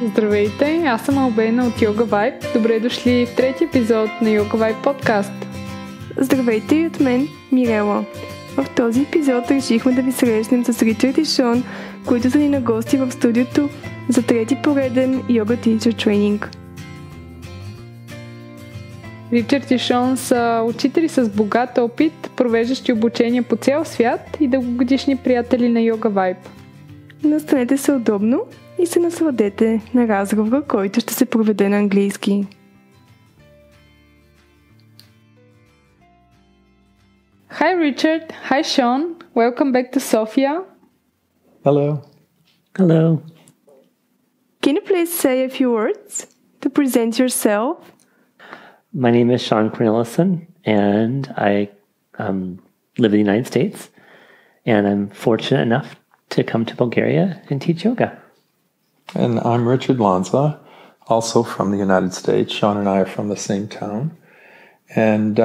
Здравейте, аз съм Албена от YogaVibe. Добре дошли в трети епизод на YogaVibe Podcast. Здравейте и от мен, Мирела. В този епизод решихме да ви срещнем с Ричард и Шон, които са ни на гости в студиото за трети пореден йога тичър тренинг. Ричард и Шон са учители с богат опит, провеждащи обучения по цял свят и дългогодишни приятели на YogaVibe. Настанете се удобно и се насладете на разговора, който ще се проведе на английски. Hi Richard, hi Shawn, welcome back to Sofia. Hello. Hello. Can you please say a few words to present yourself? My name is Shawn Cornelison, and I live in the United States, and I'm fortunate enough to come to Bulgaria and teach yoga. And I'm Richard Lanza, also from the United States. Shawn and I are from the same town. And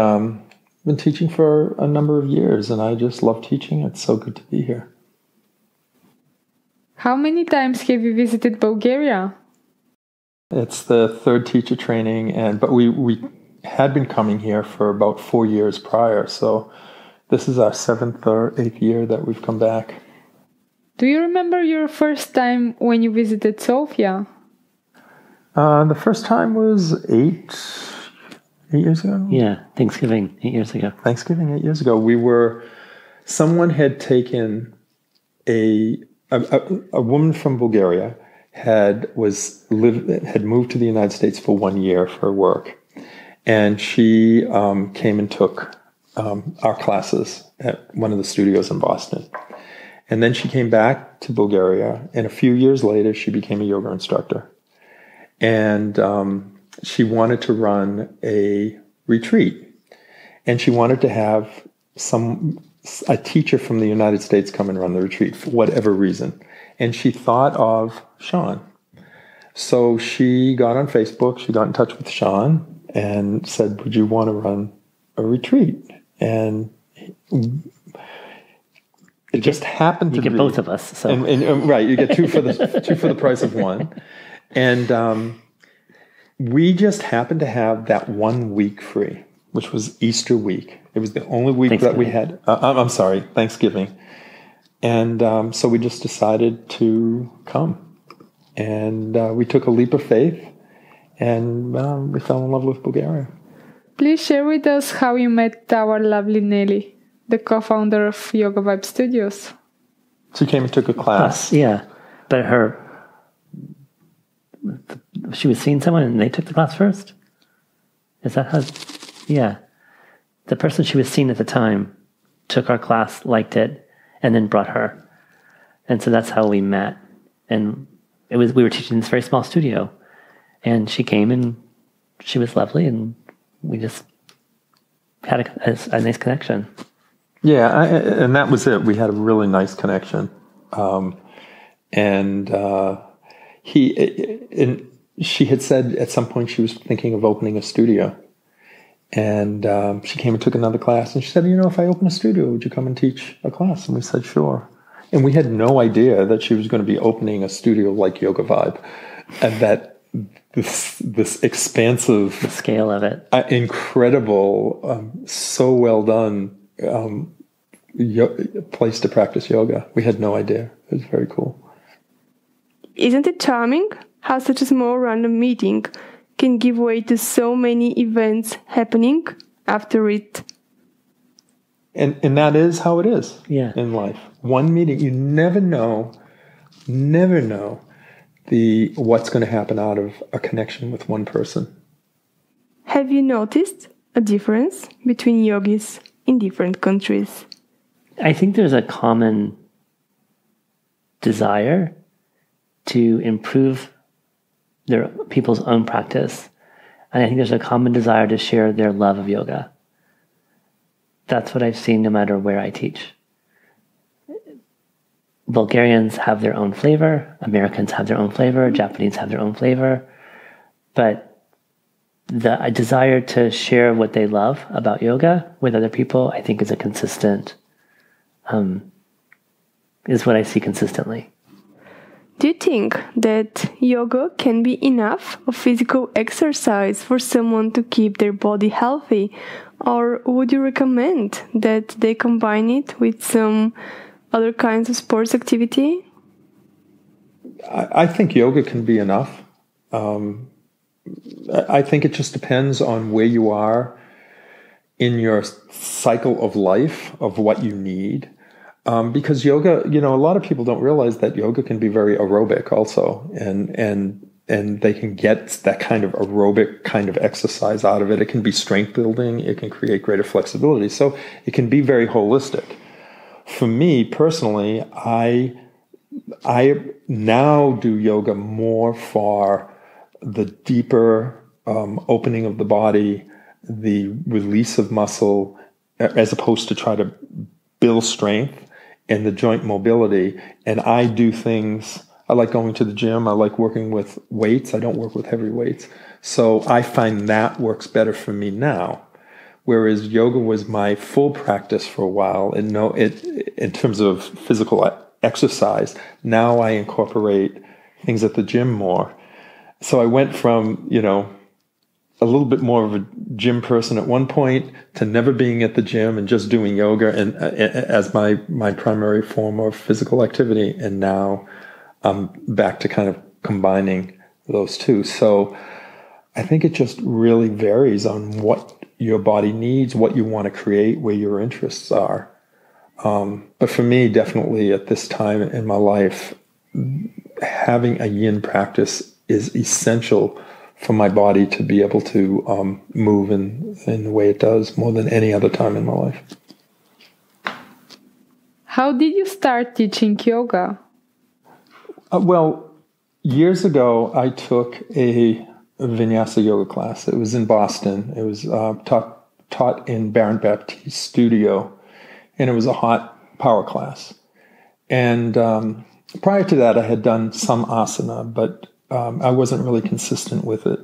been teaching for a number of years, and I just love teaching. It's so good to be here. How many times have you visited Bulgaria? It's the third teacher training, but we had been coming here for about 4 years prior, so this is our 7th or 8th year that we've come back. Do you remember your first time when you visited Sofia? The first time was 8 years ago? Yeah, Thanksgiving 8 years ago. Thanksgiving 8 years ago. Someone had taken a woman from Bulgaria had moved to the United States for 1 year for work. And she came and took our classes at one of the studios in Boston. And then she came back to Bulgaria, and a few years later, she became a yoga instructor. And she wanted to run a retreat. And she wanted to have a teacher from the United States come and run the retreat for whatever reason. And she thought of Shawn. So she got on Facebook, she got in touch with Shawn and said, would you want to run a retreat? And it just happened to be... You get both of us. So. And right, you get two for the price of one. And we just happened to have that 1 week free, which was Easter week. It was the only week that we had... I'm sorry, Thanksgiving. And so we just decided to come. And we took a leap of faith, and we fell in love with Bulgaria. Please share with us how you met our lovely Nelly, the co-founder of YogaVibe Studios. She came and took a class. Yeah, but she was seeing someone and they took the class first? Is that how... Yeah. The person she was seeing at the time took our class, liked it, and then brought her. And so that's how we met. And we were teaching in this very small studio. And she came and she was lovely, and we just had a nice connection. Yeah, and that was it. We had a really nice connection. She had said at some point she was thinking of opening a studio. And she came and took another class. And she said, if I open a studio, would you come and teach a class? And we said, sure. And we had no idea that she was going to be opening a studio like YogaVibe. And that this expansive... The scale of it. Incredible, so well done place to practice yoga. We had no idea. It was very cool. Isn't it charming how such a small random meeting can give way to so many events happening after it? And that is how it is in life. One meeting, you never know what's going to happen out of a connection with one person. Have you noticed a difference between yogis in different countries? I think there's a common desire to improve their people's own practice. And I think there's a common desire to share their love of yoga. That's what I've seen no matter where I teach. Bulgarians have their own flavor, Americans have their own flavor, Japanese have their own flavor, but the desire to share what they love about yoga with other people, I think is is what I see consistently. Do you think that yoga can be enough of physical exercise for someone to keep their body healthy? Or would you recommend that they combine it with some other kinds of sports activity? I think yoga can be enough. I think it just depends on where you are in your cycle of life, of what you need. Because yoga, a lot of people don't realize that yoga can be very aerobic also, and they can get that kind of aerobic kind of exercise out of it. It can be strength building. It can create greater flexibility. So it can be very holistic. For me personally, I now do yoga more for the deeper opening of the body, the release of muscle, as opposed to try to build strength and the joint mobility. And I do things, I like going to the gym. I like working with weights. I don't work with heavy weights. So I find that works better for me now. Whereas yoga was my full practice for a while. And in terms of physical exercise, now I incorporate things at the gym more. So I went from, a little bit more of a gym person at one point to never being at the gym and just doing yoga and as my primary form of physical activity. And now I'm back to kind of combining those two. So I think it just really varies on what your body needs, what you want to create, where your interests are. But for me, definitely at this time in my life, having a yin practice is essential for my body to be able to move in the way it does more than any other time in my life. How did you start teaching yoga? Well, years ago, I took a vinyasa yoga class. It was in Boston. It was taught in Baron Baptiste's studio, and it was a hot power class. And prior to that, I had done some asana, but I wasn't really consistent with it.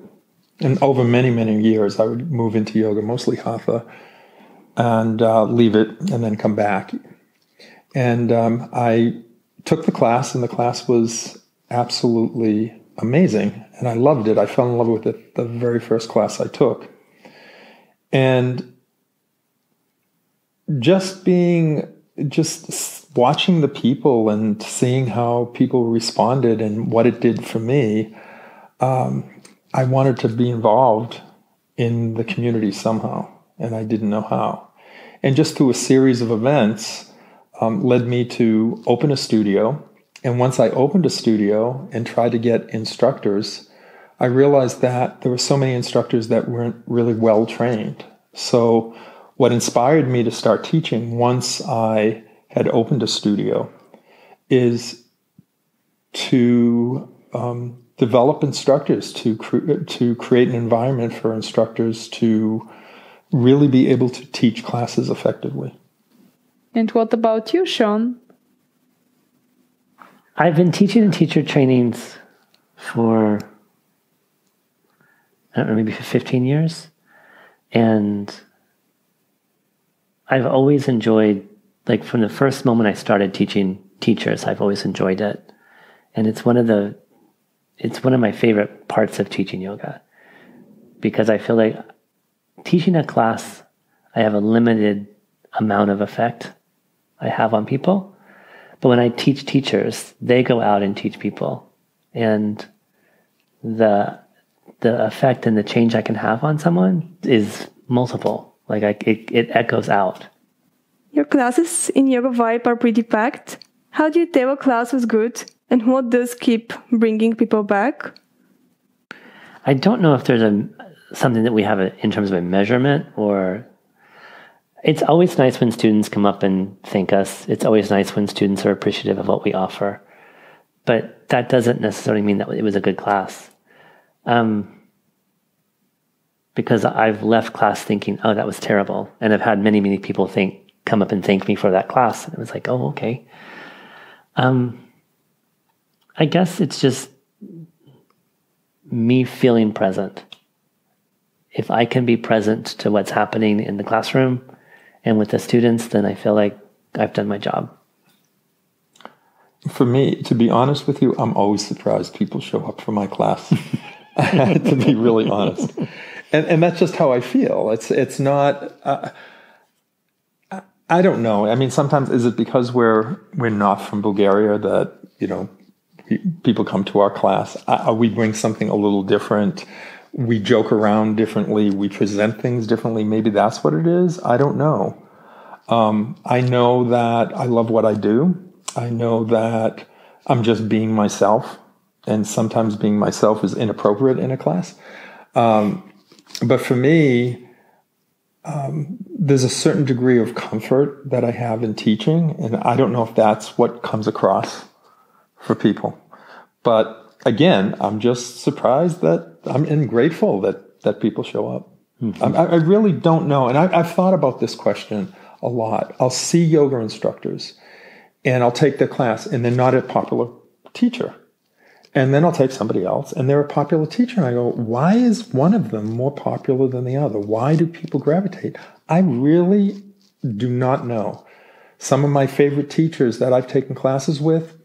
And over many, many years, I would move into yoga, mostly hatha, and leave it and then come back. And I took the class, and the class was absolutely amazing. And I loved it. I fell in love with it the very first class I took. And just watching the people and seeing how people responded and what it did for me, I wanted to be involved in the community somehow, and I didn't know how. And just through a series of events led me to open a studio. And once I opened a studio and tried to get instructors, I realized that there were so many instructors that weren't really well trained. So what inspired me to start teaching once I had opened a studio is to develop instructors, to create an environment for instructors to really be able to teach classes effectively. And what about you, Shawn? I've been teaching in teacher trainings for, I don't know, maybe 15 years. And I've always enjoyed, like from the first moment I started teaching teachers, I've always enjoyed it. And it's one of my favorite parts of teaching yoga, because I feel like teaching a class, I have a limited amount of effect I have on people. But when I teach teachers, they go out and teach people. And the effect and the change I can have on someone is multiple. Like it echoes out. Your classes in YogaVibe are pretty packed. How do you tell a class was good? And what does keep bringing people back? I don't know if there's something that we have in terms of a measurement, or it's always nice when students come up and thank us. It's always nice when students are appreciative of what we offer. But that doesn't necessarily mean that it was a good class. Because I've left class thinking, oh, that was terrible. And I've had many, many people come up and thank me for that class. And it was like, oh, okay. I guess it's just me feeling present. If I can be present to what's happening in the classroom and with the students, then I feel like I've done my job. For me, to be honest with you, I'm always surprised people show up for my class. To be really honest, and that's just how I feel. It's not. I don't know. I mean, sometimes is it because we're not from Bulgaria that people come to our class? We bring something a little different. We joke around differently. We present things differently. Maybe that's what it is. I don't know. I know that I love what I do. I know that I'm just being myself, and sometimes being myself is inappropriate in a class. But for me, there's a certain degree of comfort that I have in teaching, and I don't know if that's what comes across for people. But again, I'm just surprised and grateful that people show up. Mm-hmm. I really don't know. And I've thought about this question a lot. I'll see yoga instructors, and I'll take their class, and they're not a popular teacher. And then I'll take somebody else, and they're a popular teacher. And I go, why is one of them more popular than the other? Why do people gravitate? I really do not know. Some of my favorite teachers that I've taken classes with,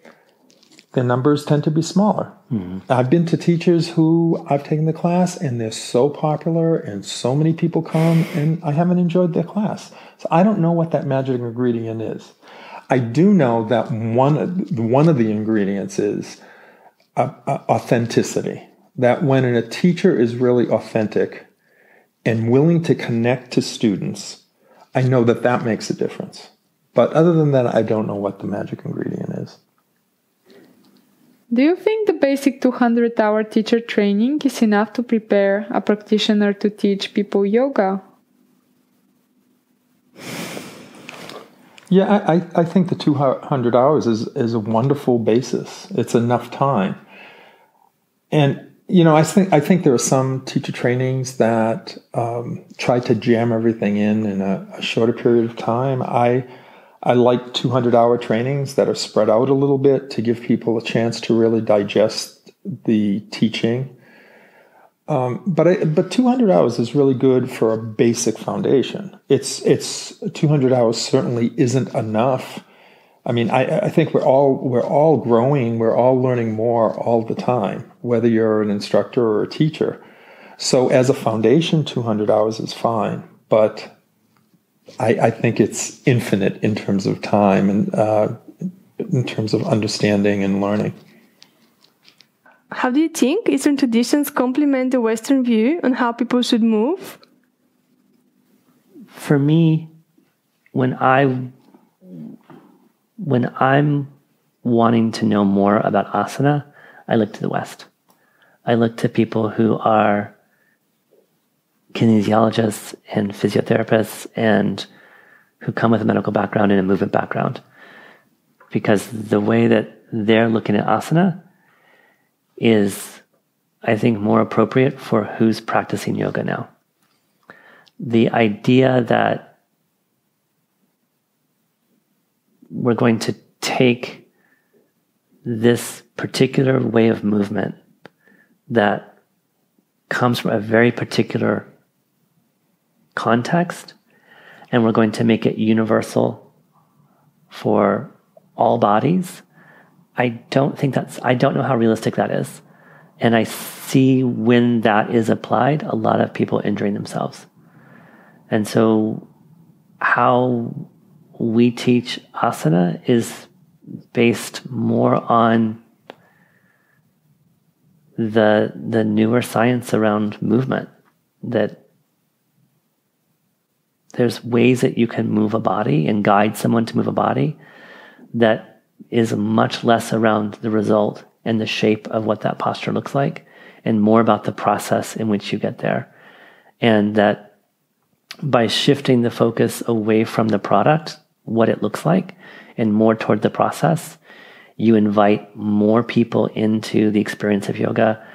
their numbers tend to be smaller. Mm-hmm. I've been to teachers who I've taken the class, and they're so popular, and so many people come, and I haven't enjoyed their class. So I don't know what that magic ingredient is. I do know that one of the ingredients is authenticity. That when a teacher is really authentic and willing to connect to students, I know that makes a difference. But other than that, I don't know what the magic ingredient is. Do you think the basic 200-hour teacher training is enough to prepare a practitioner to teach people yoga? Yeah, I think the 200 hours is a wonderful basis. It's enough time. And, I think there are some teacher trainings that try to jam everything in a shorter period of time. I like 200-hour trainings that are spread out a little bit to give people a chance to really digest the teaching. But 200 hours is really good for a basic foundation. It's 200 hours certainly isn't enough. I mean, I think we're all growing, we're all learning more all the time, whether you're an instructor or a teacher. So as a foundation, 200 hours is fine, but I think it's infinite in terms of time and in terms of understanding and learning. How do you think Eastern traditions complement the Western view on how people should move? For me, when I'm wanting to know more about asana, I look to the West. I look to people who are kinesiologists and physiotherapists and who come with a medical background and a movement background. Because the way that they're looking at asana is, I think, more appropriate for who's practicing yoga now. The idea that we're going to take this particular way of movement that comes from a very particular context, and we're going to make it universal for all bodies, I don't know how realistic that is. And I see when that is applied, a lot of people injuring themselves. And so how we teach asana is based more on the newer science around movement, that there's ways that you can move a body and guide someone to move a body that is much less around the result and the shape of what that posture looks like, and more about the process in which you get there. And that by shifting the focus away from the product, what it looks like, and more toward the process, you invite more people into the experience of yoga,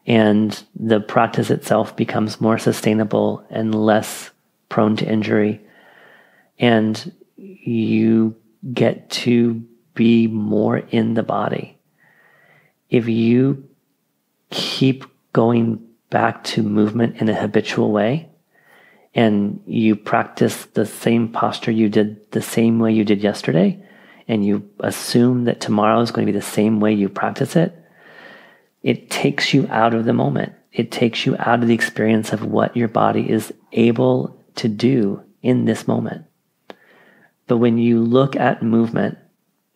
and the practice itself becomes more sustainable and less prone to injury. And you get to be more in the body. If you keep going back to movement in a habitual way, and you practice the same posture you did the same way you did yesterday, and you assume that tomorrow is going to be the same way you practice it, it takes you out of the moment. It takes you out of the experience of what your body is able to do in this moment. But when you look at movement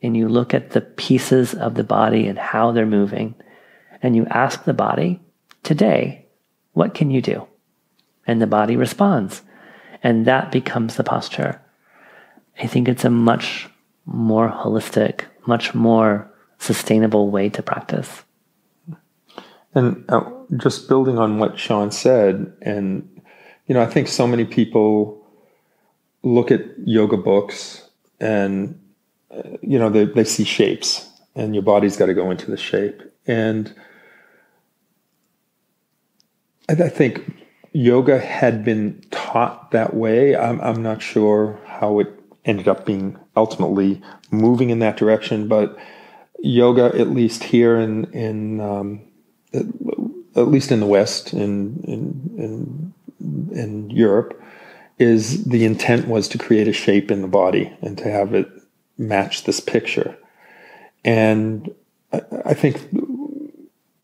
and you look at the pieces of the body and how they're moving, and you ask the body, today, what can you do? And the body responds. And that becomes the posture. I think it's a much more holistic, much more sustainable way to practice. And just building on what Shawn said, and, I think so many people look at yoga books and, they see shapes, and your body's got to go into the shape. And I think yoga had been taught that way. I'm not sure how it ended up being ultimately moving in that direction, but yoga, at least here at least in the West, in Europe, is the intent was to create a shape in the body and to have it match this picture. And I think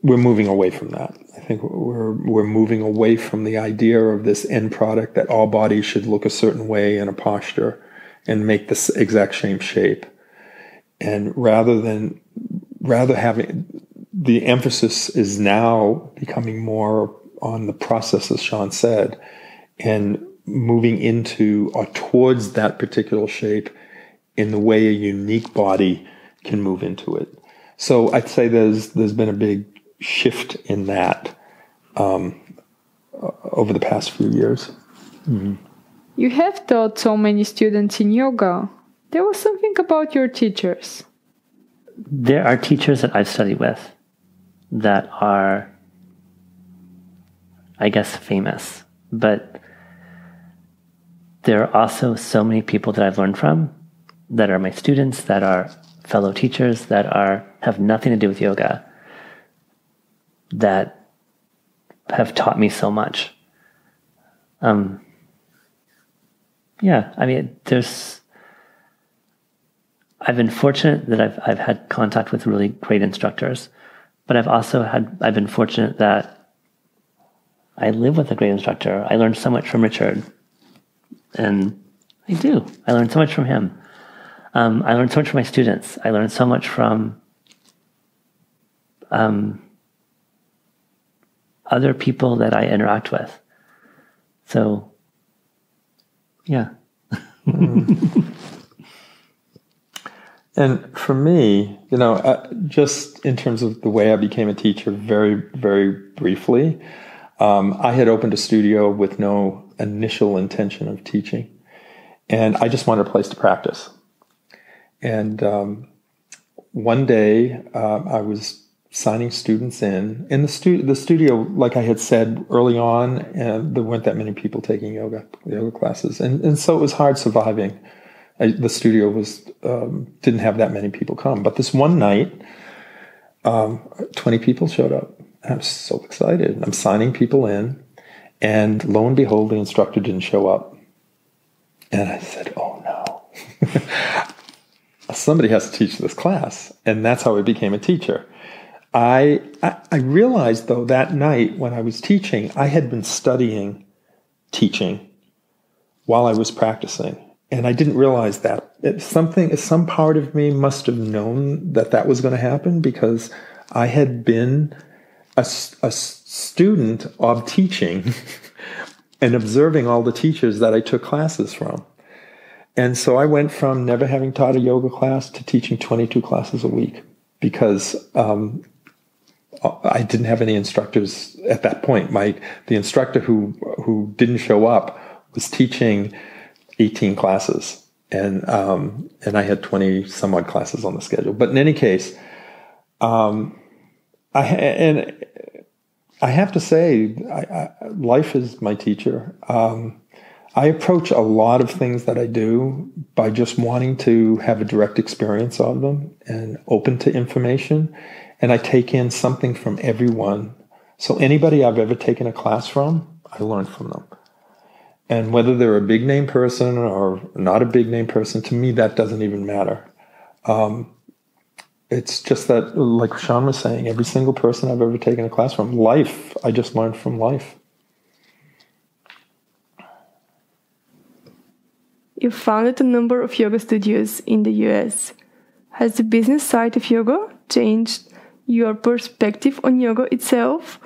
we're moving away from that. I think we're moving away from the idea of this end product that all bodies should look a certain way in a posture and make this exact same shape. And rather having the emphasis is now becoming more on the process, as Shawn said, and moving into or towards that particular shape in the way a unique body can move into it. So I'd say there's been a big shift in that over the past few years. Mm-hmm. You have taught so many students in yoga. There was something about your teachers. There are teachers that I've studied with that are, I guess, famous. But there are also so many people that I've learned from that are my students, that are fellow teachers, that have nothing to do with yoga, that have taught me so much. I've been fortunate that I've had contact with really great instructors, but I've been fortunate that I live with a great instructor. I learned so much from Richard, and I learned so much from him. I learned so much from my students. I learned so much from other people that I interact with. So, yeah. And for me, just in terms of the way I became a teacher, very, very briefly, I had opened a studio with no initial intention of teaching. And I just wanted a place to practice. And one day, I was signing students in the studio, like I had said early on, and there weren't that many people taking yoga classes. And so it was hard surviving. The studio didn't have that many people come. But this one night, 20 people showed up. I was so excited. I'm signing people in, and lo and behold, the instructor didn't show up. And I said, oh no. Somebody has to teach this class. And that's how I became a teacher. I realized, though, that night when I was teaching, I had been studying teaching while I was practicing. And I didn't realize that. Some part of me must have known that was going to happen, because I had been a student of teaching and observing all the teachers that I took classes from. And so I went from never having taught a yoga class to teaching 22 classes a week, because I didn't have any instructors at that point. The instructor who didn't show up was teaching 18 classes, and I had 20 some odd classes on the schedule. But in any case, I have to say, life is my teacher. I approach a lot of things that I do by just wanting to have a direct experience of them and open to information. And I take in something from everyone. So anybody I've ever taken a class from, I learn from them. And whether they're a big name person or not a big name person, to me, that doesn't even matter. It's just that, like Shawn was saying, every single person I've ever taken a class from, life, I just learned from life. You founded a number of yoga studios in the US. Has the business side of yoga changed your perspective on yoga itself?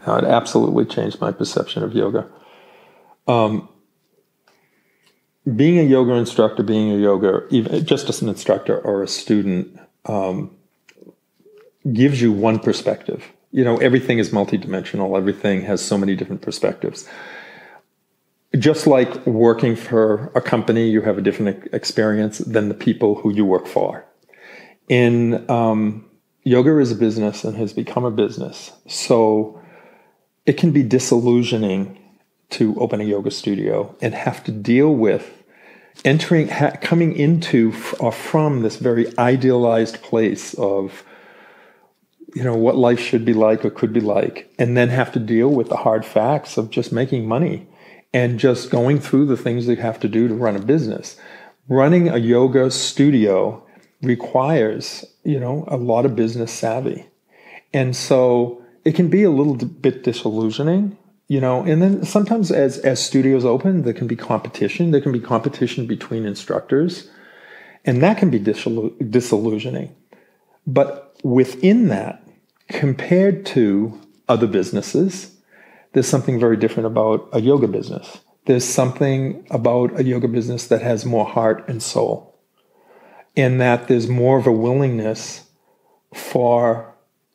No, it absolutely changed my perception of yoga. Being a yoga instructor, even just as an instructor or a student, gives you one perspective. Everything is multidimensional. Everything has so many different perspectives. Just like working for a company, you have a different experience than the people who you work for. Yoga is a business and has become a business. So it can be disillusioning to open a yoga studio and have to deal with coming into or from this very idealized place of, what life should be like or could be like, and then have to deal with the hard facts of just making money and just going through the things that you have to do to run a business. Running a yoga studio requires, a lot of business savvy. And so it can be a little bit disillusioning, and then sometimes as studios open, there can be competition. There can be competition between instructors, and that can be disillusioning. But within that, compared to other businesses, there's something very different about a yoga business. There's something about a yoga business that has more heart and soul, in that there's more of a willingness for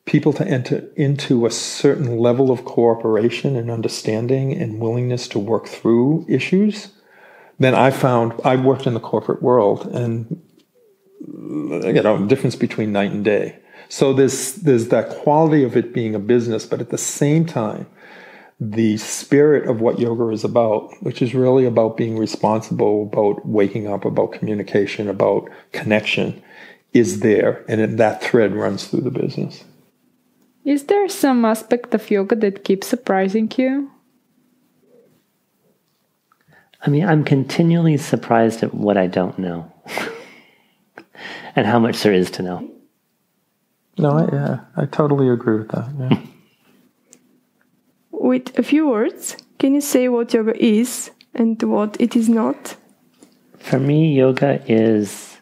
people to enter into a certain level of cooperation and understanding and willingness to work through issues than I found. I worked in the corporate world, and difference between night and day. So there's that quality of it being a business, but at the same time, the spirit of what yoga is about, which is really about being responsible, about waking up, about communication, about connection, is there, and that thread runs through the business. Is there some aspect of yoga that keeps surprising you? I'm continually surprised at what I don't know and how much there is to know. No, I totally agree with that. Yeah. With a few words, can you say what yoga is and what it is not? For me, yoga is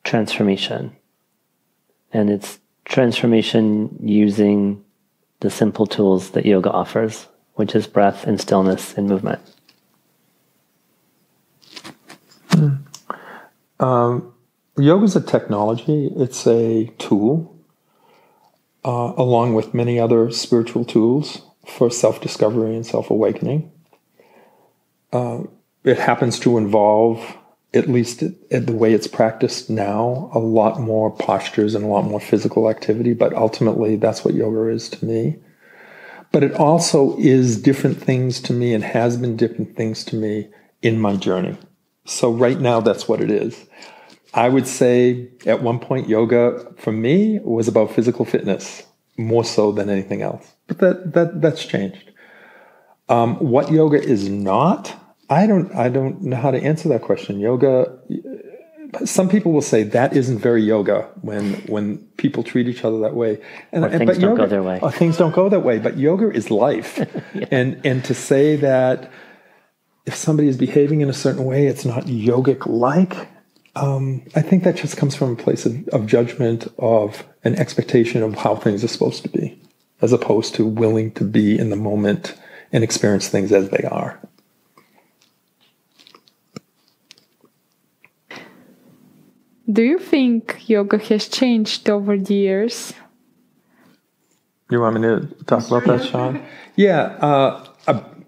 transformation. And it's transformation using the simple tools that yoga offers, which is breath and stillness and movement. Yoga is a technology. It's a tool, along with many other spiritual tools for self-discovery and self-awakening. It happens to involve, at least at the way it's practiced now, a lot more postures and a lot more physical activity, but ultimately that's what yoga is to me. But it also is different things to me and has been different things to me in my journey. So right now, that's what it is. I would say at one point, yoga for me was about physical fitness more so than anything else. But that's changed. What yoga is not, I don't know how to answer that question. Yoga, some people will say that isn't very yoga when people treat each other that way. Or things don't go their way. Or things don't go that way. But yoga is life. Yeah. And to say that if somebody is behaving in a certain way, it's not yogic-like, I think that just comes from a place of judgment, of an expectation of how things are supposed to be, as opposed to willing to be in the moment and experience things as they are. Do you think yoga has changed over the years? You want me to talk about that, Shawn? Yeah,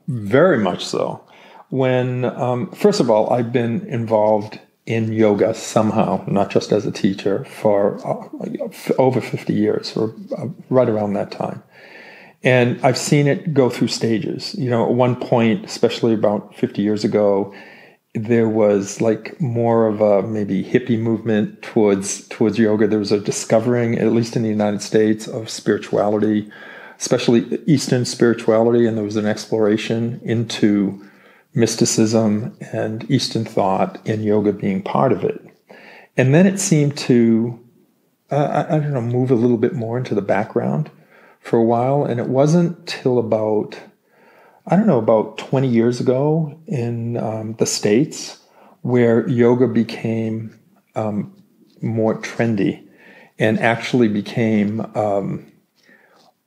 very much so. When, first of all, I've been involved in yoga somehow, not just as a teacher, for over 50 years, or right around that time. And I've seen it go through stages. At one point, especially about 50 years ago, there was like more of a maybe hippie movement towards yoga. There was a discovering, at least in the United States, of spirituality, especially Eastern spirituality, and there was an exploration into mysticism and Eastern thought and yoga being part of it. And then it seemed to, move a little bit more into the background for a while. And it wasn't till about 20 years ago in the States where yoga became more trendy and actually became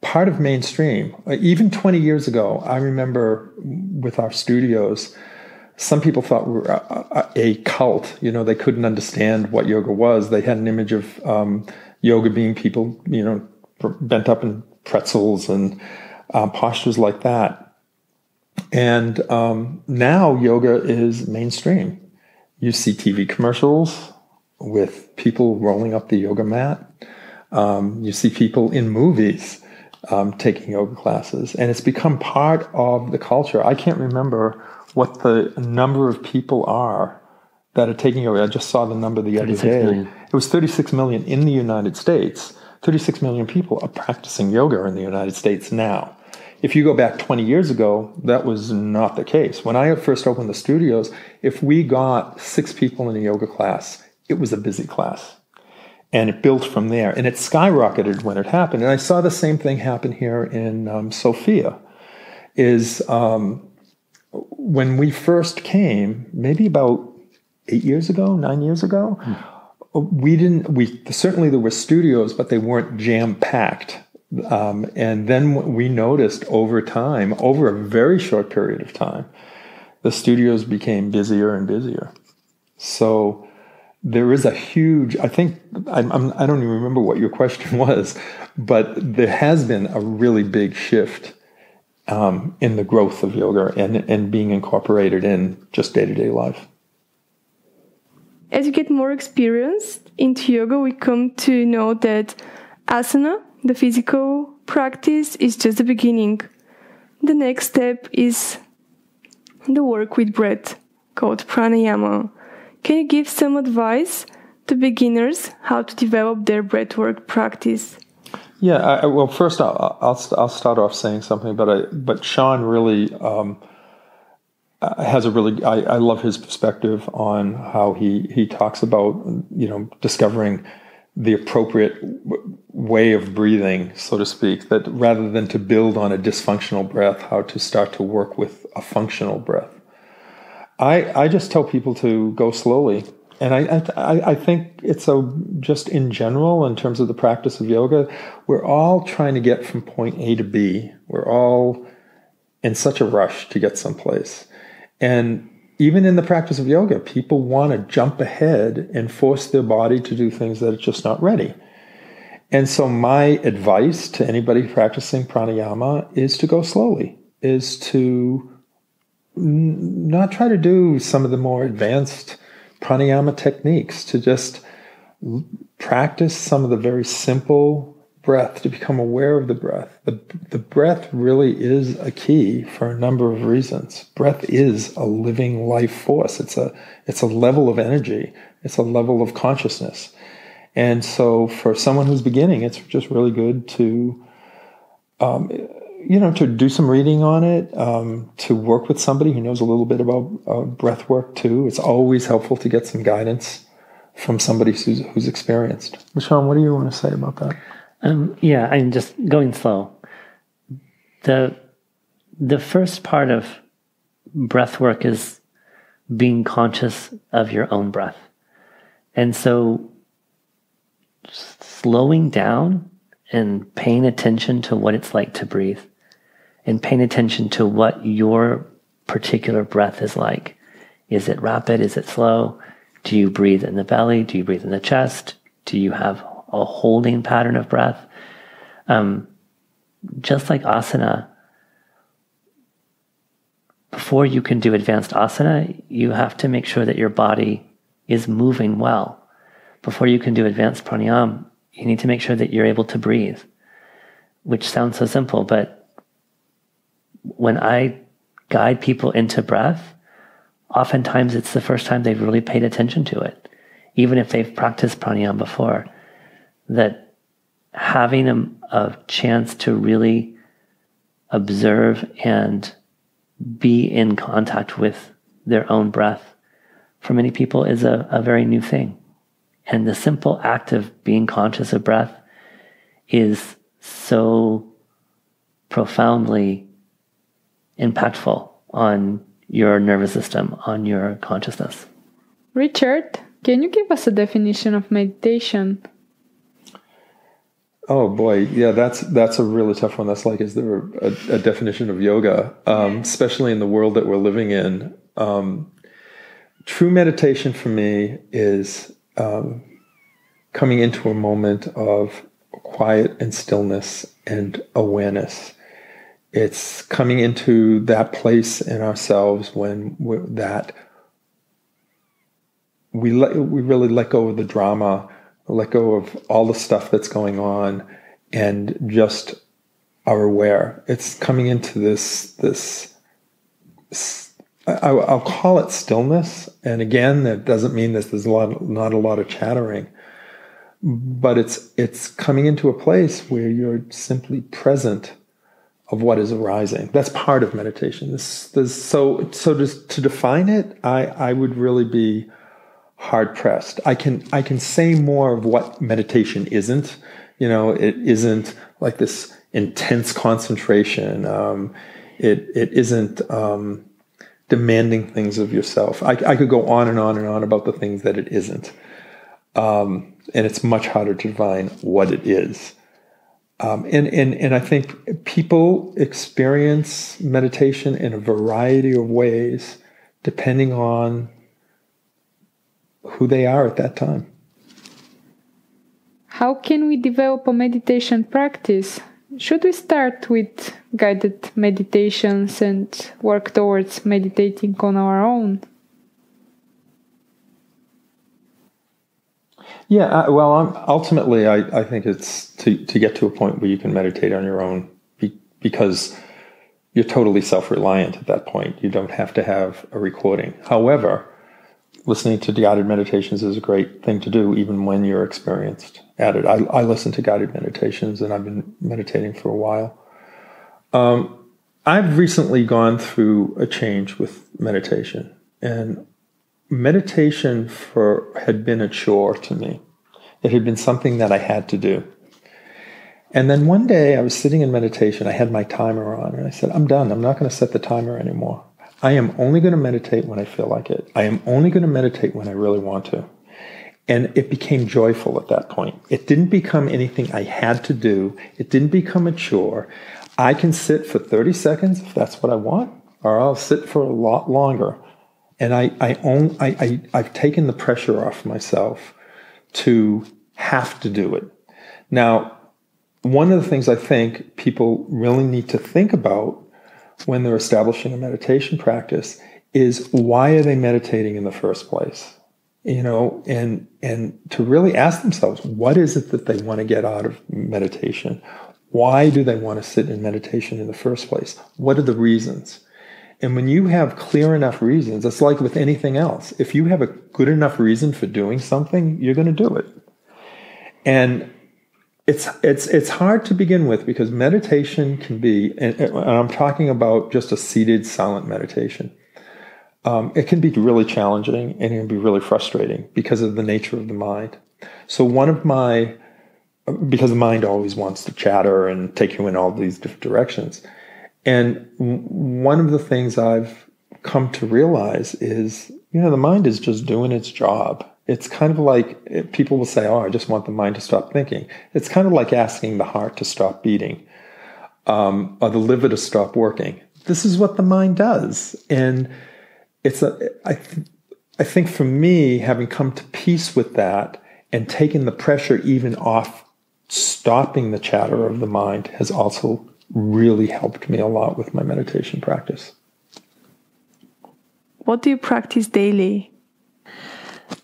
part of mainstream. Even 20 years ago, I remember with our studios, some people thought we were a cult. They couldn't understand what yoga was. They had an image of yoga being people, bent up in pretzels and postures like that. And now yoga is mainstream. You see TV commercials with people rolling up the yoga mat. You see people in movies taking yoga classes, and it's become part of the culture. I can't remember what the number of people are that are taking yoga. I just saw the number the other day. Million. It was 36 million in the United States. 36 million people are practicing yoga in the United States now. If you go back 20 years ago, that was not the case. When I first opened the studios, if we got 6 people in a yoga class, it was a busy class. And it built from there. And it skyrocketed when it happened. And I saw the same thing happen here in Sofia. When we first came, maybe about 9 years ago, certainly there were studios, but they weren't jam-packed. And then we noticed over time, over a very short period of time, the studios became busier and busier. So there is a huge, I don't even remember what your question was, but there has been a really big shift in the growth of yoga and being incorporated in just day-to-day life. As you get more experienced into yoga, we come to know that asana, the physical practice, is just the beginning. The next step is the work with breath, called pranayama. Can you give some advice to beginners how to develop their breathwork practice? Yeah, well, first I'll start off saying something, but Shawn really has I love his perspective on how he talks about discovering the appropriate way of breathing, so to speak, that rather than to build on a dysfunctional breath, how to start to work with a functional breath. I just tell people to go slowly. And I think it's just in general, in terms of the practice of yoga, we're all trying to get from point A to B. We're all in such a rush to get someplace. And even in the practice of yoga, people want to jump ahead and force their body to do things that it's just not ready. And so my advice to anybody practicing pranayama is to go slowly, is to not try to do some of the more advanced pranayama techniques, to just practice some of the very simple breath, to become aware of the breath. The breath really is a key for a number of reasons. Breath is a living life force. It's a level of energy. It's a level of consciousness. And so for someone who's beginning, it's just really good to to do some reading on it, to work with somebody who knows a little bit about breath work too. It's always helpful to get some guidance from somebody who's experienced. Shawn, what do you want to say about that? I'm just going slow. The first part of breath work is being conscious of your own breath. And so slowing down and paying attention to what it's like to breathe, and paying attention to what your particular breath is like. Is it rapid? Is it slow? Do you breathe in the belly? Do you breathe in the chest? Do you have a holding pattern of breath? Just like asana, before you can do advanced asana, you have to make sure that your body is moving well. Before you can do advanced pranayama, you need to make sure that you're able to breathe, which sounds so simple, but when I guide people into breath, oftentimes it's the first time they've really paid attention to it, even if they've practiced pranayama before, that having a chance to really observe and be in contact with their own breath, for many people is a very new thing. And the simple act of being conscious of breath is so profoundly impactful on your nervous system, on your consciousness. Richard, can you give us a definition of meditation? Oh boy, yeah, that's a really tough one. That's like, is there a definition of yoga, especially in the world that we're living in? True meditation for me is coming into a moment of quiet and stillness and awareness. It's coming into that place in ourselves when we really let go of the drama, let go of all the stuff that's going on, and just are aware. It's coming into this I'll call it stillness. And again, that doesn't mean that there's not a lot of chattering, but it's coming into a place where you're simply present of what is arising. That's part of meditation. So to define it, I would really be hard pressed. I can say more of what meditation isn't. It isn't like this intense concentration. It isn't demanding things of yourself. I could go on and on and on about the things that it isn't. And it's much harder to define what it is. And I think people experience meditation in a variety of ways, depending on who they are at that time. How can we develop a meditation practice? Should we start with guided meditations and work towards meditating on our own? Yeah, ultimately, I think it's to get to a point where you can meditate on your own, because you're totally self-reliant at that point. You don't have to have a recording. However, listening to guided meditations is a great thing to do, even when you're experienced at it. I listen to guided meditations, and I've been meditating for a while. I've recently gone through a change with meditation, and meditation had been a chore to me. It had been something that I had to do. And then one day I was sitting in meditation, I had my timer on, and I said, I'm done. I'm not going to set the timer anymore. I am only going to meditate when I feel like it. I am only going to meditate when I really want to. And it became joyful at that point. It didn't become anything I had to do. It didn't become a chore. I can sit for 30 seconds if that's what I want, or I'll sit for a lot longer. And I've taken the pressure off myself to have to do it. Now, one of the things I think people really need to think about when they're establishing a meditation practice is, why are they meditating in the first place? And to really ask themselves, what is it that they want to get out of meditation? Why do they want to sit in meditation in the first place? What are the reasons? And when you have clear enough reasons, it's like with anything else. If you have a good enough reason for doing something, you're going to do it. And it's hard to begin with, because meditation can be, and I'm talking about just a seated silent meditation. It can be really challenging, and it can be really frustrating because of the nature of the mind. So because the mind always wants to chatter and take you in all these different directions. And one of the things I've come to realize is, the mind is just doing its job. It's kind of like, people will say, I just want the mind to stop thinking. It's kind of like asking the heart to stop beating, or the liver to stop working. This is what the mind does. And I think for me, having come to peace with that and taken the pressure even off stopping the chatter of the mind, has also really helped me a lot with my meditation practice. What do you practice daily?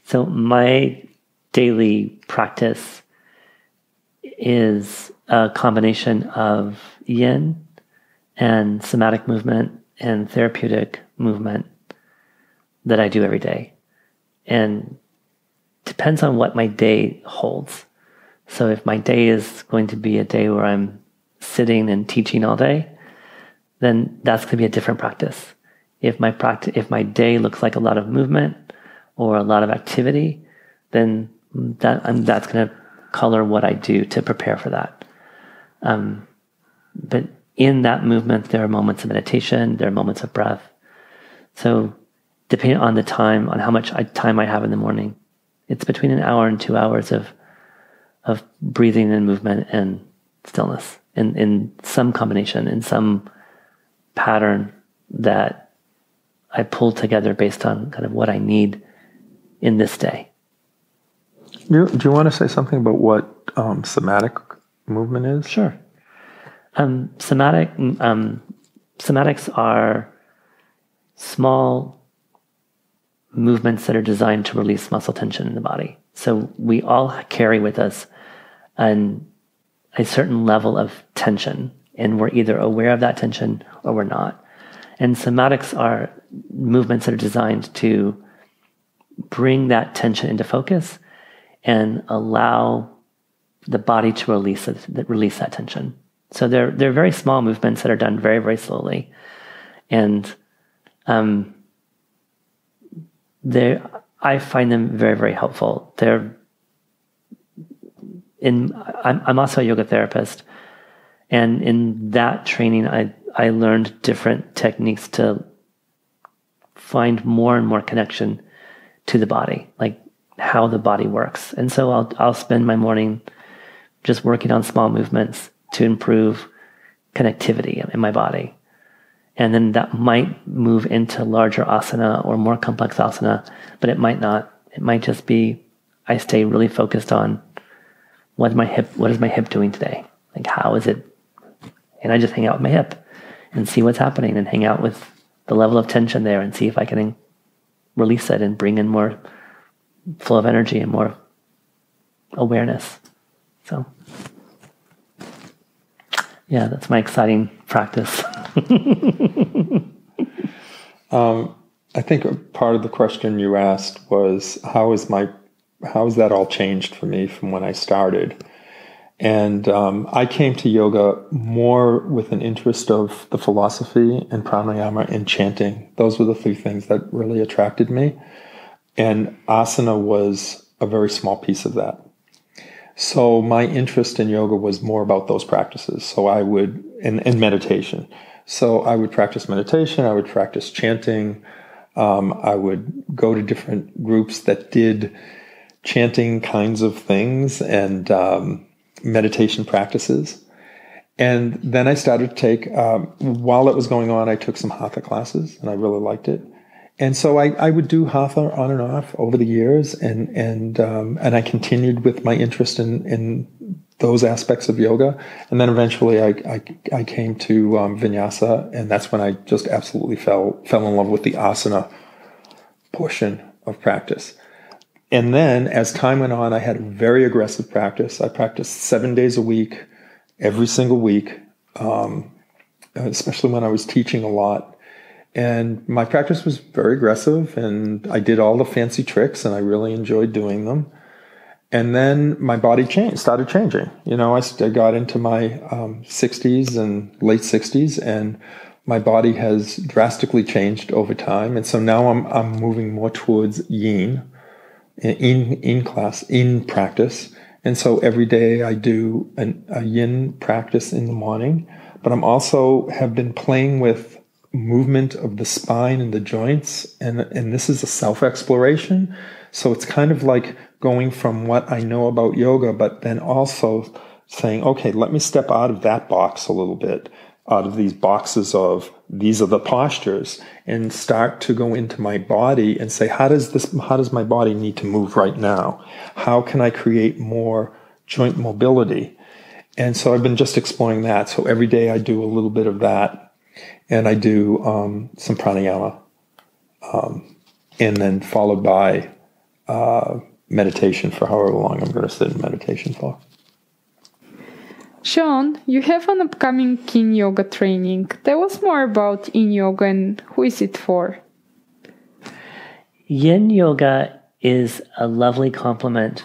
So my daily practice is a combination of yin and somatic movement and therapeutic movement that I do every day. And depends on what my day holds. So if my day is going to be a day where I'm sitting and teaching all day, then that's going to be a different practice. If my day looks like a lot of movement or a lot of activity, then that's going to color what I do to prepare for that. But in that movement, there are moments of meditation, there are moments of breath. So depending on the time, on how much time I have in the morning, it's between an hour and 2 hours of breathing and movement and stillness in some combination, in some pattern that I pull together based on kind of what I need in this day. Do you want to say something about what somatic movement is? Sure. Somatics are small movements that are designed to release muscle tension in the body. So we all carry with us a certain level of tension, and we're either aware of that tension or we're not. And somatics are movements that are designed to bring that tension into focus and allow the body to release that tension. So they're very small movements that are done very, very slowly. And I find them very, very helpful. I'm also a yoga therapist, and in that training, I learned different techniques to find more and more connection to the body, like how the body works. And so I'll spend my morning just working on small movements to improve connectivity in my body. And then that might move into larger asana or more complex asana, but it might not. It might just be, I stay really focused on what is my hip doing today? Like, how is it? And I just hang out with my hip and see what's happening and hang out with the level of tension there and see if I can release it and bring in more flow of energy and more awareness. So, yeah, that's my exciting practice. I think part of the question you asked was how has that all changed for me from when I started? And I came to yoga more with an interest of the philosophy and pranayama and chanting. Those were the three things that really attracted me. And asana was a very small piece of that. So my interest in yoga was more about those practices. So I would, and meditation. So I would practice meditation, I would practice chanting, I would go to different groups that did chanting kinds of things and meditation practices. And then I started to take, while it was going on, I took some hatha classes and I really liked it. And so I would do hatha on and off over the years, and I continued with my interest in those aspects of yoga. And then eventually I came to vinyasa, and that's when I just absolutely fell in love with the asana portion of practice. And then as time went on, I had a very aggressive practice. I practiced 7 days a week, every single week, especially when I was teaching a lot. And my practice was very aggressive, and I did all the fancy tricks, and I really enjoyed doing them. And then my body started changing. You know, I got into my 60s and late 60s, and my body has drastically changed over time. And so now I'm moving more towards yin in practice. And so every day I do a yin practice in the morning, but I'm also have been playing with movement of the spine and the joints, and this is a self-exploration. So it's kind of like going from what I know about yoga, but then also saying, okay, let me step out of that box a little bit, out of these boxes of these are the postures, and start to go into my body and say, how does my body need to move right now? How can I create more joint mobility? And so I've been just exploring that. So every day I do a little bit of that. And I do some pranayama, and then followed by meditation for however long I'm going to sit in meditation for. Shawn, you have an upcoming yin yoga training. Tell us more about yin yoga and who is it for? Yin yoga is a lovely complement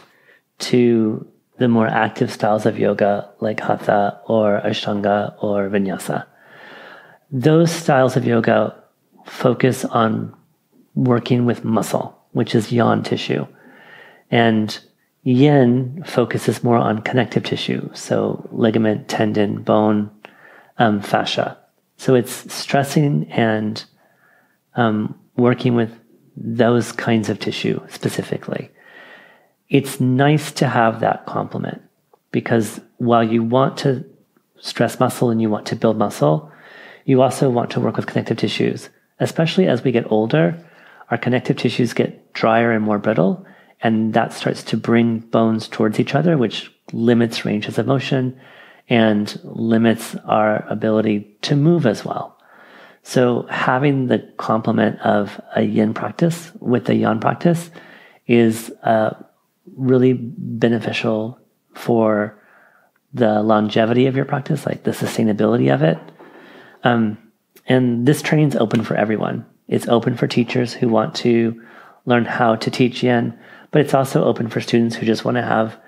to the more active styles of yoga like hatha or ashtanga or vinyasa. those styles of yoga focus on working with muscle, which is yang tissue. And yin focuses more on connective tissue, so ligament, tendon, bone, fascia. So it's stressing and working with those kinds of tissue specifically. It's nice to have that complement, because while you want to stress muscle and you want to build muscle, you also want to work with connective tissues. Especially as we get older, our connective tissues get drier and more brittle, and that starts to bring bones towards each other, which limits ranges of motion and limits our ability to move as well. So having the complement of a yin practice with a yang practice is really beneficial for the longevity of your practice, like the sustainability of it. And this training is open for everyone. It's open for teachers who want to learn how to teach yin, but it's also open for students who just want to have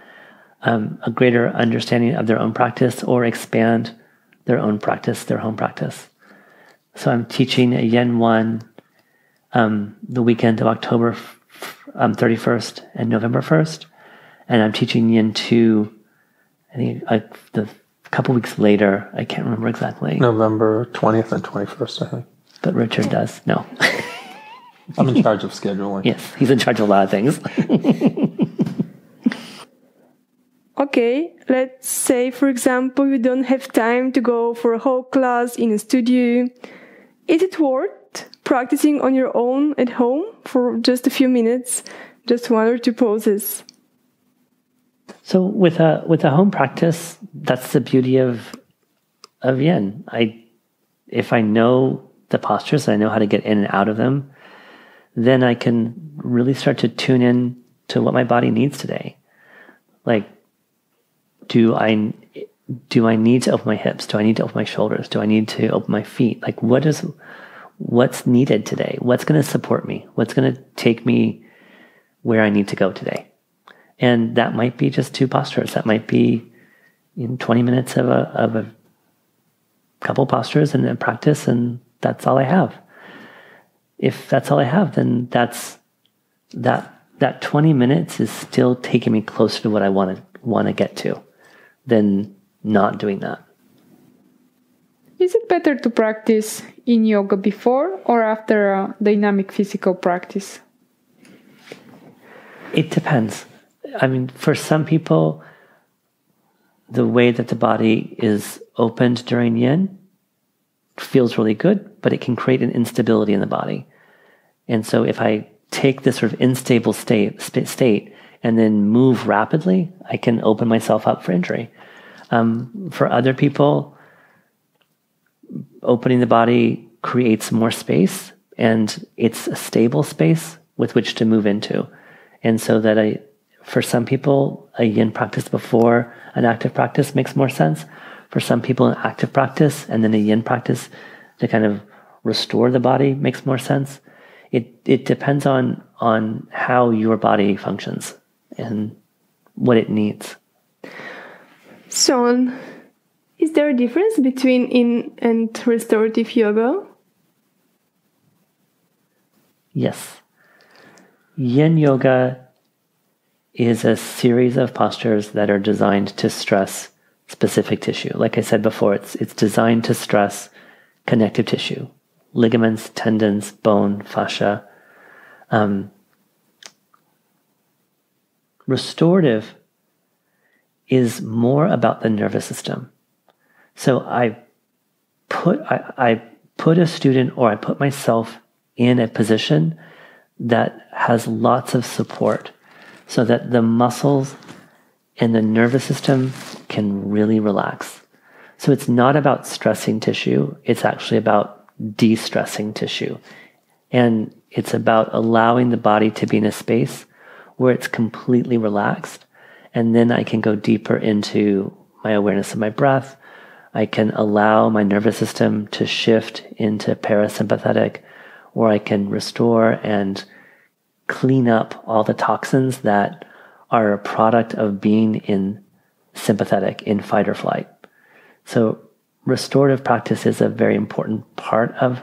a greater understanding of their own practice or expand their own practice, their home practice. So I'm teaching a yin 1 the weekend of October 31st and November 1st. And I'm teaching yin 2, I think the couple weeks later. I can't remember exactly. November 20th and 21st, I think. But Richard does. No. I'm in charge of scheduling. Yes, he's in charge of a lot of things. Okay, let's say, for example, you don't have time to go for a whole class in a studio. Is it worth practicing on your own at home for just a few minutes, just 1 or 2 poses? So with a home practice, that's the beauty of yin. If I know the postures, I know how to get in and out of them, then I can really start to tune in to what my body needs today. Like, do I need to open my hips? Do I need to open my shoulders? Do I need to open my feet? Like, what's needed today? What's going to support me? What's going to take me where I need to go today? And that might be just 2 postures. That might be in 20 minutes of a couple postures and a practice, and that's all I have. If that's all I have, then that 20 minutes is still taking me closer to what I want to get to than not doing that. Is it better to practice in yoga before or after a dynamic physical practice? It depends. I mean, for some people, the way that the body is opened during yin feels really good, but it can create an instability in the body. And so if I take this sort of unstable state and then move rapidly, I can open myself up for injury. For other people, opening the body creates more space, and it's a stable space with which to move into. And so that for some people, a yin practice before an active practice makes more sense. For some people, an active practice and then a yin practice to kind of restore the body makes more sense. It depends on how your body functions and what it needs. Shawn, is there a difference between yin and restorative yoga? Yes. Yin yoga is a series of postures that are designed to stress specific tissue. Like I said before, it's designed to stress connective tissue, ligaments, tendons, bone, fascia. Restorative is more about the nervous system. So I put a student, or I put myself in a position that has lots of support, so that the muscles and the nervous system can really relax. So it's not about stressing tissue, it's actually about de-stressing tissue. And it's about allowing the body to be in a space where it's completely relaxed. And then I can go deeper into my awareness of my breath. I can allow my nervous system to shift into parasympathetic, or I can restore and clean up all the toxins that are a product of being in sympathetic, in fight or flight. So restorative practice is a very important part of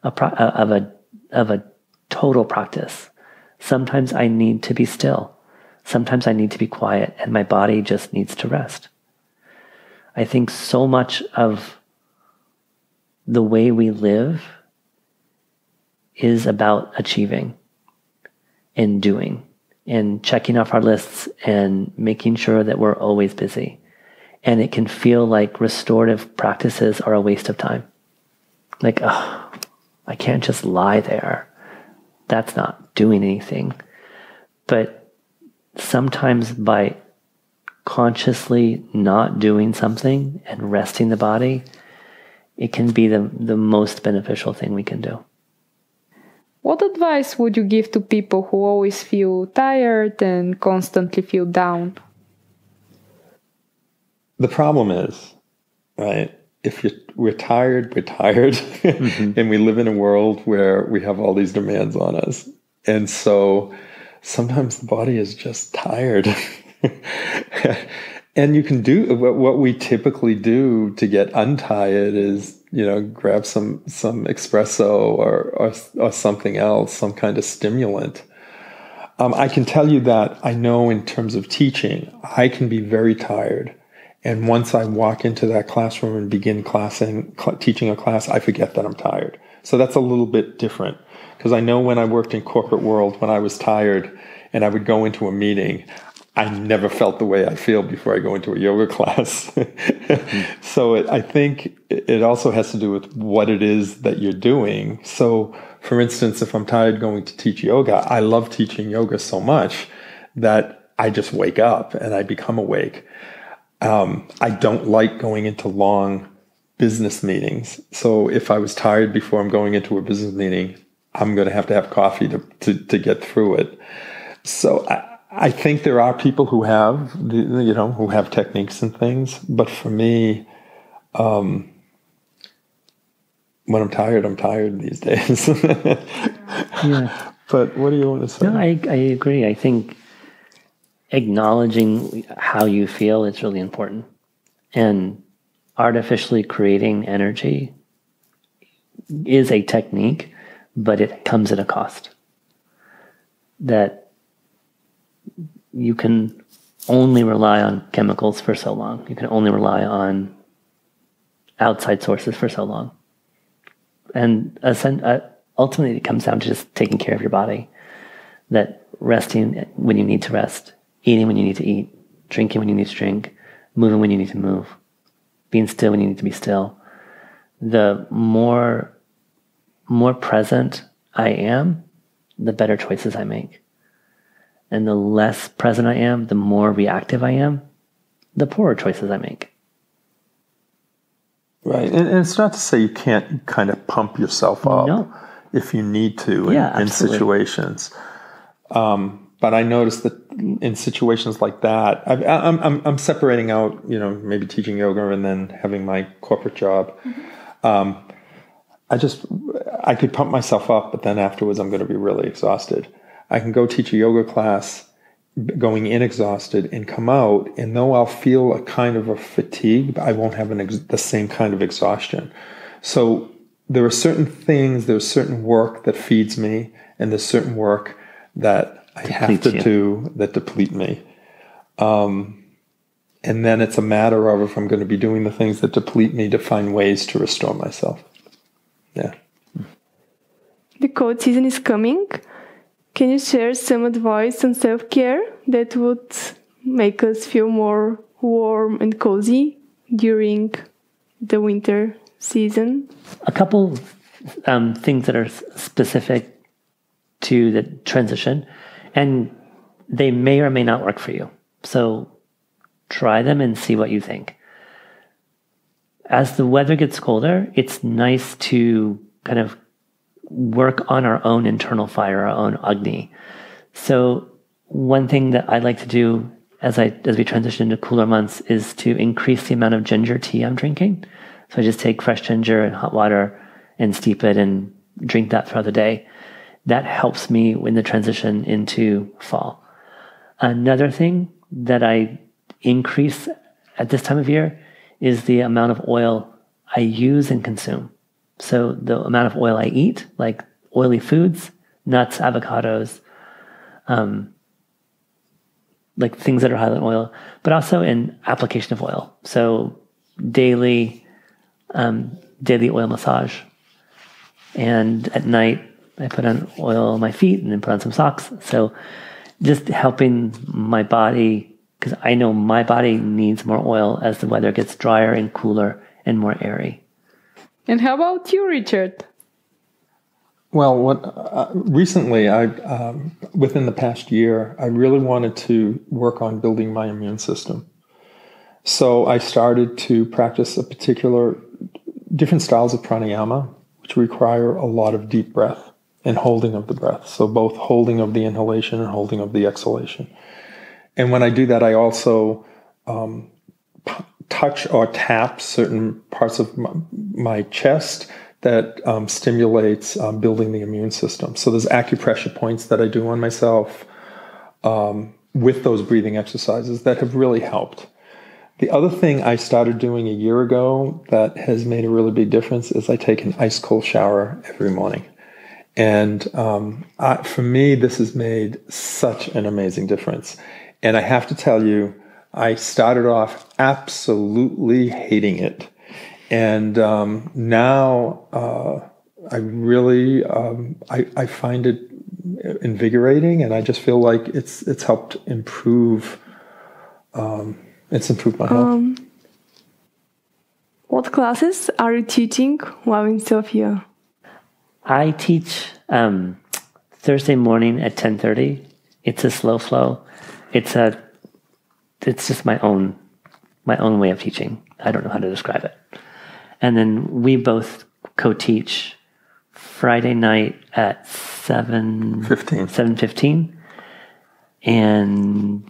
a total practice. Sometimes I need to be still. Sometimes I need to be quiet, and my body just needs to rest. I think so much of the way we live is about achieving and doing and checking off our lists and making sure that we're always busy. And it can feel like restorative practices are a waste of time. Like, oh, I can't just lie there. That's not doing anything. But sometimes by consciously not doing something and resting the body, it can be the most beneficial thing we can do. What advice would you give to people who always feel tired and constantly feel down? The problem is, right, we're tired, mm-hmm. and we live in a world where we have all these demands on us. And so sometimes the body is just tired. And you can do what we typically do to get untired is, grab some espresso or something else, some kind of stimulant. I can tell you that I know in terms of teaching, I can be very tired. And once I walk into that classroom and begin teaching a class, I forget that I'm tired. So that's a little bit different. Because I know when I worked in corporate world, when I was tired and I would go into a meeting, I never felt the way I feel before I go into a yoga class. Mm-hmm. So I think it also has to do with what it is that you're doing. So, for instance, if I'm tired going to teach yoga, I love teaching yoga so much that I just wake up and I become awake. I don't like going into long business meetings. So if I was tired before I'm going into a business meeting, I'm going to have coffee to get through it. So I think there are people who have, who have techniques and things. But for me, when I'm tired these days. Yeah. But what do you want to say? No, I agree. I think acknowledging how you feel is really important. And artificially creating energy is a technique, but it comes at a cost. That you can only rely on chemicals for so long. You can only rely on outside sources for so long. And ultimately, it comes down to just taking care of your body. That resting when you need to rest, eating when you need to eat, drinking when you need to drink, moving when you need to move, being still when you need to be still. The more present I am, the better choices I make. And the less present I am, the more reactive I am, the poorer choices I make. Right. And it's not to say you can't kind of pump yourself up if you need to in situations. But I noticed that in situations like that, I'm separating out, maybe teaching yoga and then having my corporate job. Mm-hmm. I could pump myself up, but then afterwards I'm going to be really exhausted. I can go teach a yoga class going in exhausted and come out, and though I'll feel a kind of a fatigue, I won't have the same kind of exhaustion. So there are certain things, there's certain work that feeds me, and there's certain work that I have to do that deplete me. And then it's a matter of if I'm going to be doing the things that deplete me to find ways to restore myself. Yeah. The cold season is coming. Can you share some advice on self-care that would make us feel more warm and cozy during the winter season? A couple things that are specific to the transition, and they may or may not work for you. So try them and see what you think. As the weather gets colder, it's nice to kind of work on our own internal fire, our own Agni. So one thing that I like to do as we transition into cooler months is to increase the amount of ginger tea I'm drinking. So I just take fresh ginger and hot water and steep it and drink that throughout the day. That helps me in the transition into fall. Another thing that I increase at this time of year is the amount of oil I use and consume. So the amount of oil I eat, like oily foods, nuts, avocados, like things that are high in oil, but also in application of oil. So daily oil massage. And at night, I put on oil on my feet and then put on some socks. So just helping my body, because I know my body needs more oil as the weather gets drier and cooler and more airy. And how about you, Richard? Well, recently, within the past year, I really wanted to work on building my immune system. So I started to practice different styles of pranayama, which require a lot of deep breath and holding of the breath. So both holding of the inhalation and holding of the exhalation. And when I do that, I also touch or tap certain parts of my chest that stimulates building the immune system. So there's acupressure points that I do on myself with those breathing exercises that have really helped. The other thing I started doing a year ago that has made a really big difference is I take an ice cold shower every morning. And for me, this has made such an amazing difference. And I have to tell you, I started off absolutely hating it. And now I really, I find it invigorating, and I just feel like it's helped improve, it's improved my health. What classes are you teaching while in Sofia? I teach Thursday morning at 10:30. It's a slow flow. It's just my own way of teaching. I don't know how to describe it. And then we both co-teach Friday night at 7:15, and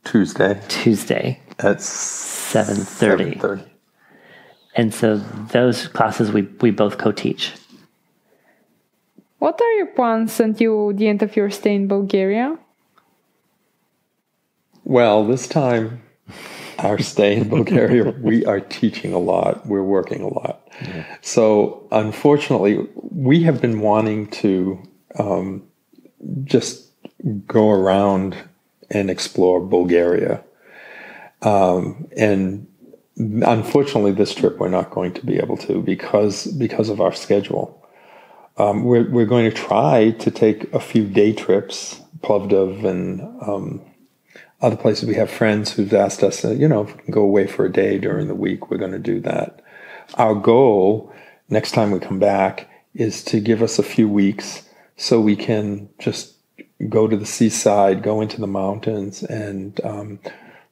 Tuesday at 7:30. And so those classes we both co-teach. What are your plans until the end of your stay in Bulgaria? Well, this time, our stay in Bulgaria, we are teaching a lot. We're working a lot. Yeah. So, unfortunately, we have been wanting to just go around and explore Bulgaria. And unfortunately, this trip we're not going to be able to because of our schedule. We're going to try to take a few day trips, Plovdiv and other places. We have friends who've asked us, if we can go away for a day during the week, we're going to do that. Our goal, next time we come back, is to give us a few weeks so we can just go to the seaside, go into the mountains, and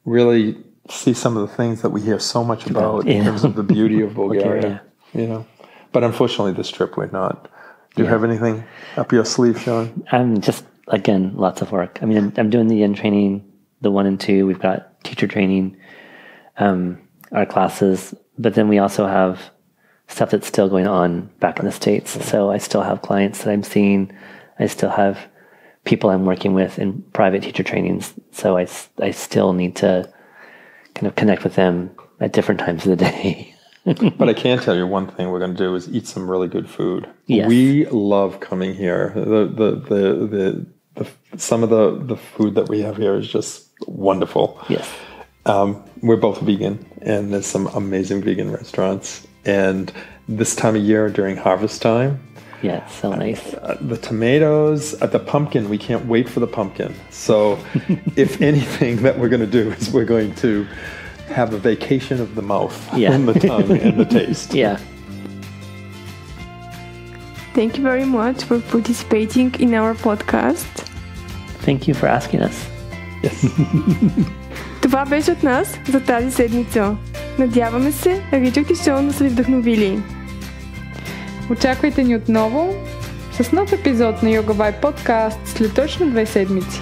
really see some of the things that we hear so much about in terms of the beauty of Bulgaria. But unfortunately, this trip we're not. Do you have anything up your sleeve, Shawn? Just, again, lots of work. I mean, I'm doing the yin training, the 1 and 2. We've got teacher training, our classes, but then we also have stuff that's still going on back in the States. So I still have clients that I'm seeing. I still have people I'm working with in private teacher trainings. So I still need to kind of connect with them at different times of the day. But I can tell you one thing we're going to do is eat some really good food. Yes. We love coming here. Some of the food that we have here is just wonderful. Yes. We're both vegan, and there's some amazing vegan restaurants. And this time of year during harvest time, yeah, it's so nice. The tomatoes, the pumpkin, we can't wait for the pumpkin. So if anything that we're going to do is we're going to have a vacation of the mouth and the tongue and the taste. Yeah. Thank you very much for participating in our podcast. Thank you for asking us. Yes. Това беше от нас за тази седмица. Надяваме се, Ричард и Шон да са ви вдъхновили. Очаквайте ни отново с нов епизод на YogaVibe Podcast след точно 2 седмици.